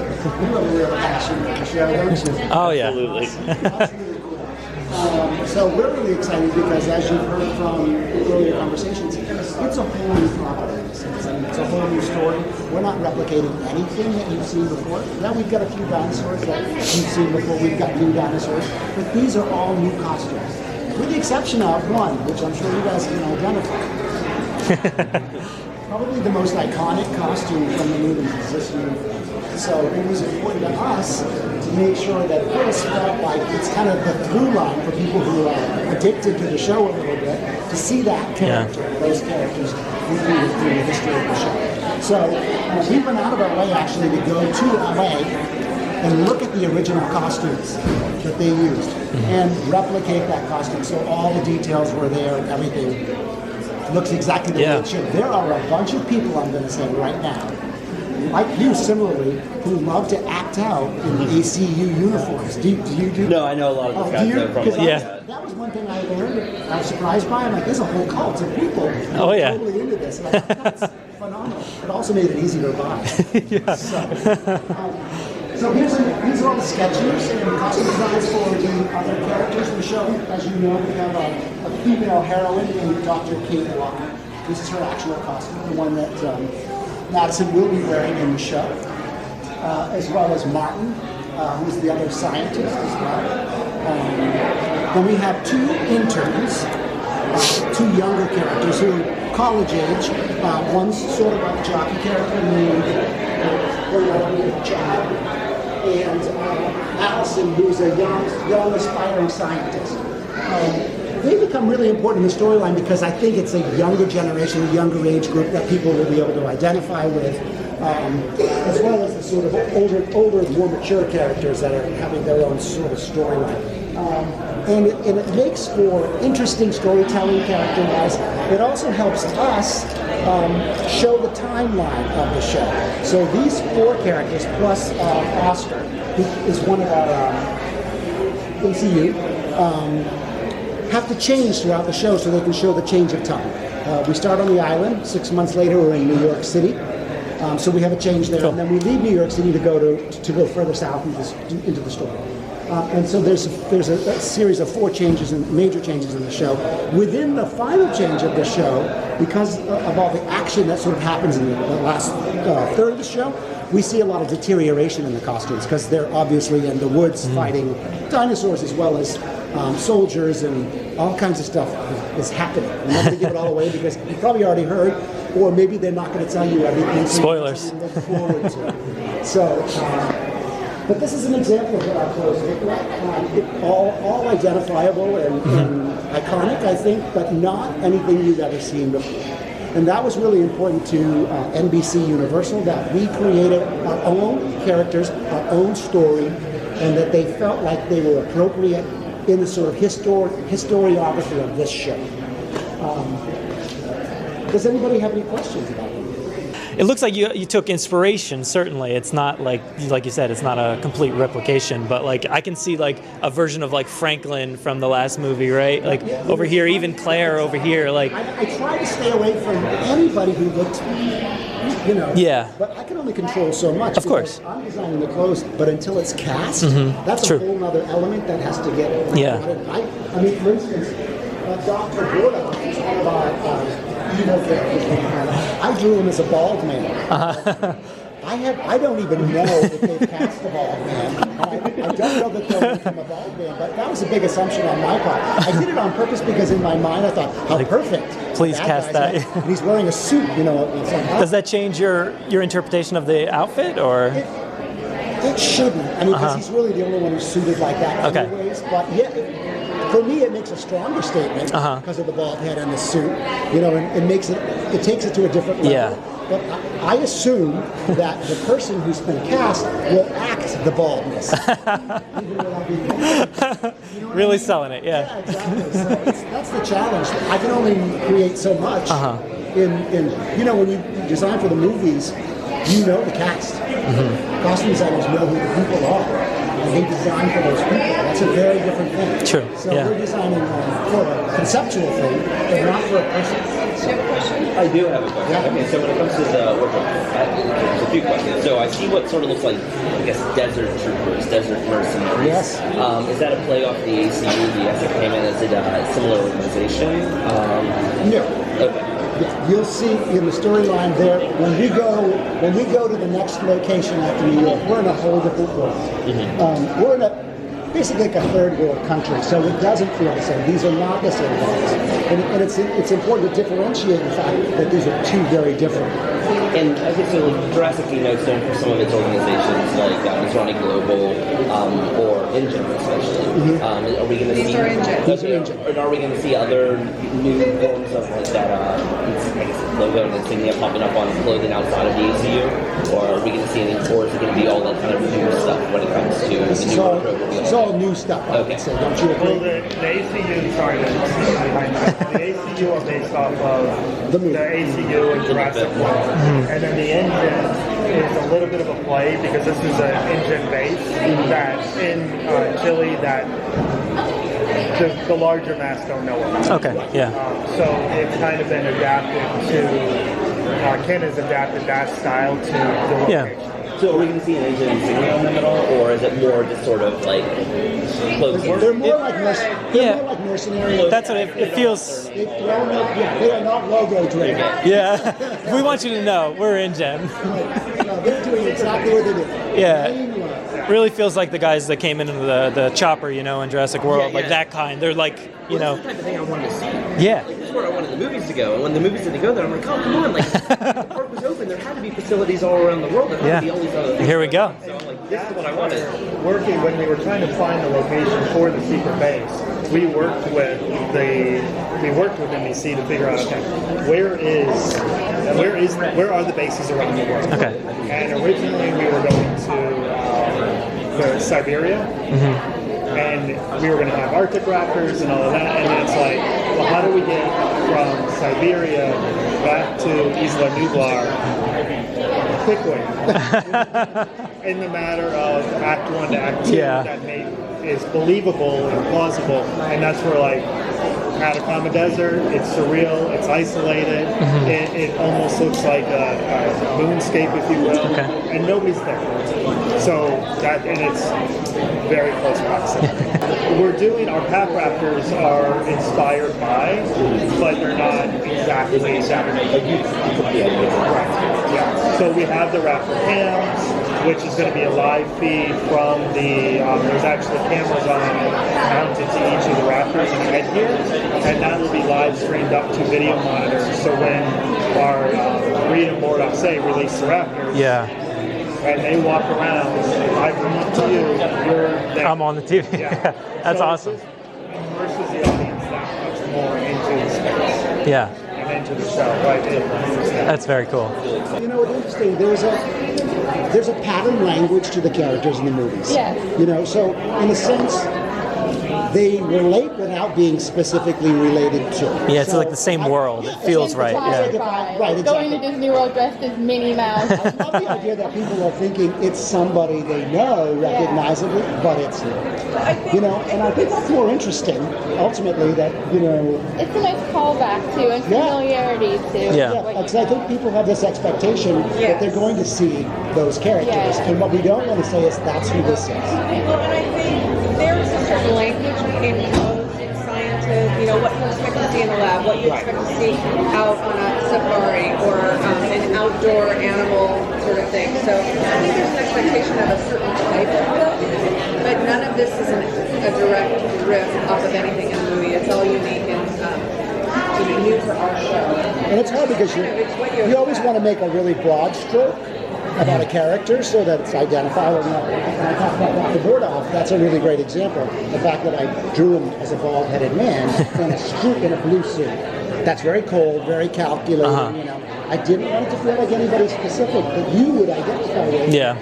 You have a real passion for the show, don't you? Oh, yeah. Absolutely. That's really cool. So we're really excited because, as you've heard from earlier conversations, it's a whole new property in a sense. I mean, it's a whole new story. We're not replicating anything that you've seen before. Yeah, we've got a few dinosaurs that you've seen before. We've got new dinosaurs, but these are all new costumes, with the exception of one, which I'm sure you guys can identify. Probably the most iconic costume from the movie is this uniform. So it was important to us to make sure that this felt like it's kind of the through line for people who are addicted to the show a little bit, to see that character, those characters through the history of the show. So we went out of our way actually to go to LA and look at the original costumes that they used and replicate that costume. So all the details were there, everything looks exactly the way it should. There are a bunch of people, I'm going to say right now, like you similarly, who love to act out in the ACU uniforms. Do you do? No, I know a lot of the guys that are from that was one thing I learned. I was surprised by. I'm like, there's a whole cult of people who are totally into this. And I thought, that's phenomenal. It also made it easy to buy. So these are all the sketches and costume designs for the other characters in the show. As you know, we have a female heroine named Dr. Kate Walker. This is her actual costume, the one that Madison will be wearing in the show, as well as Martin, who's the other scientist as well. Then we have two interns, two younger characters who are college age. One's sort of like a jockey character named Chad, and Allison, who's a young aspiring scientist. They become really important in the storyline because I think it's a younger generation, a younger age group that people will be able to identify with, as well as the sort of older, more mature characters that are having their own sort of storyline. And it makes for interesting storytelling character-wise. It also helps us show the timeline of the show. So these four characters, plus Oscar, who is one of our ACU, have to change throughout the show so they can show the change of time. We start on the island. 6 months later, we're in New York City. So we have a change there, and then we leave New York City to go further south into the story. And so there's a series of four changes and major changes in the show. Within the final change of the show, because of all the action that sort of happens in the last third of the show, we see a lot of deterioration in the costumes because they're obviously in the woods fighting dinosaurs as well as soldiers, and all kinds of stuff is happening. I'm not going to give it all away because you probably already heard, or maybe they're not going to tell you everything. Spoilers. Look forward to. So. But this is an example of what our clothes look like. All identifiable and iconic, I think, but not anything you've ever seen before. And that was really important to NBC Universal, that we created our own characters, our own story, and that they felt like they were appropriate in the sort of historiography of this show. Does anybody have any questions about it? It looks like you took inspiration, certainly. It's not like you said, it's not a complete replication, but like I can see like a version of like Franklin from the last movie, right? Like over here, even Claire over here. Like I try to stay away from anybody who looked, but I can only control so much. Of course. I'm designing the clothes, but until it's cast, that's True. a whole other element that has to get I mean, for instance, Dr. Gorda, who's one of our evil characters, I drew him as a bald man. I don't even know if they've cast a bald man. I don't know that they'll make him a bald man, but that was a big assumption on my part. I did it on purpose because in my mind I thought, how perfect. Please cast that. And he's wearing a suit, It's like, does that change your interpretation of the outfit, or? It shouldn't. I mean, because he's really the only one who's suited like that anyways. But yeah, for me, it makes a stronger statement because of the bald head and the suit. And it takes it to a different level. Yeah. But I assume that the person who's been cast will act the baldness. Really selling it, Yeah, exactly. So that's the challenge. I can only create so much. When you design for the movies, you know the cast. Costume designers know who the people are, and they design for those people. That's a very different thing. True. So we're designing for a conceptual thing, but not for a person. So, you have a question? I do have a question. Yeah. Okay, so when it comes to the wardrobe, there's a few questions. So I see what sort of looks like, I guess, desert troopers, desert mercenaries. Yes. Is that a play off the ACU, the Entertainment? Is it a similar organization? no. Okay. You'll see in the storyline there when we go to the next location after New York, we're in a whole different world. We're in basically like a third world country, so it doesn't feel the same. These are not the same worlds, and it's important to differentiate the fact that these are two very different. And okay, so Jurassic, knows known for some of its organizations like Islamic Global or InGen especially. Are we going to see? These are InGen. These are InGen. And are we going to see other new forms of like that? I guess logo and insignia popping up on clothing outside of the ACU, or are we going to see any? Or is it going to be all that kind of new stuff when it comes to This the is new all, wardrobe? it's all new stuff. I would Okay. say, don't you Well, agree? the ACU, sorry, the ACU are based off of The movie. the ACU and Jurassic World. And then the engine is a little bit of a play because this is an engine base that in Chile that the larger mass don't know about. Okay, yeah. So it's kind of been adapted to, Ken has adapted that style to the location. Yeah. So are we going to see an engine insignia on them at all, or is it more just sort of like close? They're more like mercenaries. That's what it feels. They are not logo driven. Yeah, we want you to know we're InGen. No, they're doing exactly what they do. Yeah, really feels like the guys that came into the chopper, in Jurassic World, like that kind. They're like, This is the type of thing I wanted to see. Yeah. Like, this is where I wanted the movies to go, and when the movies didn't go there, I'm like, oh, come on, like, the park was open, there had to be facilities all around the world, there had to be all these other things. Here we go. So I'm like, this is what I wanted. Working when we were trying to find the location for the secret base, we worked with NBC to figure out, okay, where are the bases around the world? Okay. And originally we were going to Siberia, and we were going to have Arctic raptors and all of that, and then it's like, well, how do we get from Siberia back to Isla Nublar quickly? In the matter of Act 1 to Act 2, that is believable and plausible, and that's where, like, Atacama Desert, it's surreal, it's isolated, it almost looks like a moonscape, if you will, and nobody's there. So that, and it's very close proximity. We're doing, our pack raptors are inspired by, but they're not exactly yeah. So we have the raptor cams, which is going to be a live feed from the, there's actually cameras on mounted to each of the raptors in the head here, and that will be live streamed up to video monitors. So when our Reed and Mordok say release the raptors, and they walk around, I come up to you, you're there. I'm on the TV. Yeah. That's so awesome. It immerses the audience that much more into the space. Yeah. And into the show, right? That's very cool. You know, it's interesting. There's a pattern language to the characters in the movies. Yes. So in a sense, they relate without being specifically related to. Yeah, it's like the same world. It feels right. Yeah. Right, exactly. Going to Disney World dressed as Minnie Mouse. I love the idea that people are thinking it's somebody they know recognizably, but it's not. And I think that's more interesting, ultimately, that, It's a nice callback to and familiarity to. because I think people have this expectation that they're going to see those characters, and what we don't want to say is that's who this is. Well, and I think there's a certain language in codes in scientists, what you expect to see in the lab, what you expect to see out on a safari or an outdoor animal sort of thing. So I think there's an expectation of a certain type of book, but none of this is a direct riff off of anything in the movie. It's all unique and new for our show. And it's hard because you always want to make a really broad stroke about a character so that it's identifiable. When I talk about Dr. Bordoff, that's a really great example. The fact that I drew him as a bald-headed man in a blue suit. That's very cold, very calculating, I didn't want it to feel like anybody specific that you would identify with. Yeah.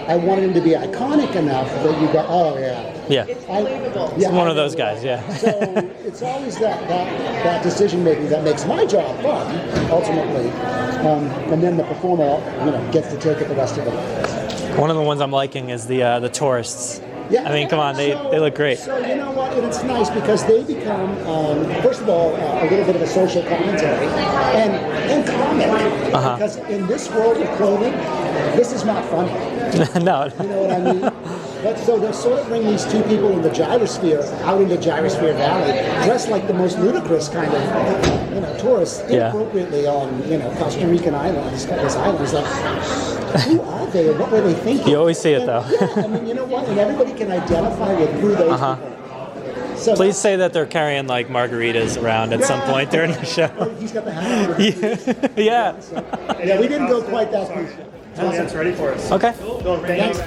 I wanted him to be iconic enough that you go, oh, yeah. Yeah. It's believable. It's one of those guys, So it's always that decision making that makes my job fun, ultimately, and then the performer, gets to take it the rest of the day. One of the ones I'm liking is the tourists. Yeah. I mean, come on, they look great. So you know what? And it's nice because they become, first of all, a little bit of a social commentary and comic. Because in this world of clothing, this is not funny. No. You know what I mean? But so they'll sort of bring these two people in the gyrosphere out into Gyrosphere Valley, dressed like the most ludicrous kind of, tourists, inappropriately on, Costa Rican islands, this island. It's like, who are they and what were they thinking? You always see it, though. Yeah, I mean, you know what? And everybody can identify with who those people are. So Please say that they're carrying like margaritas around at some point during the show. He's got the hat on. Yeah. Yeah, we didn't go quite that deep. Julian's ready for us. Okay. Cool. Thanks.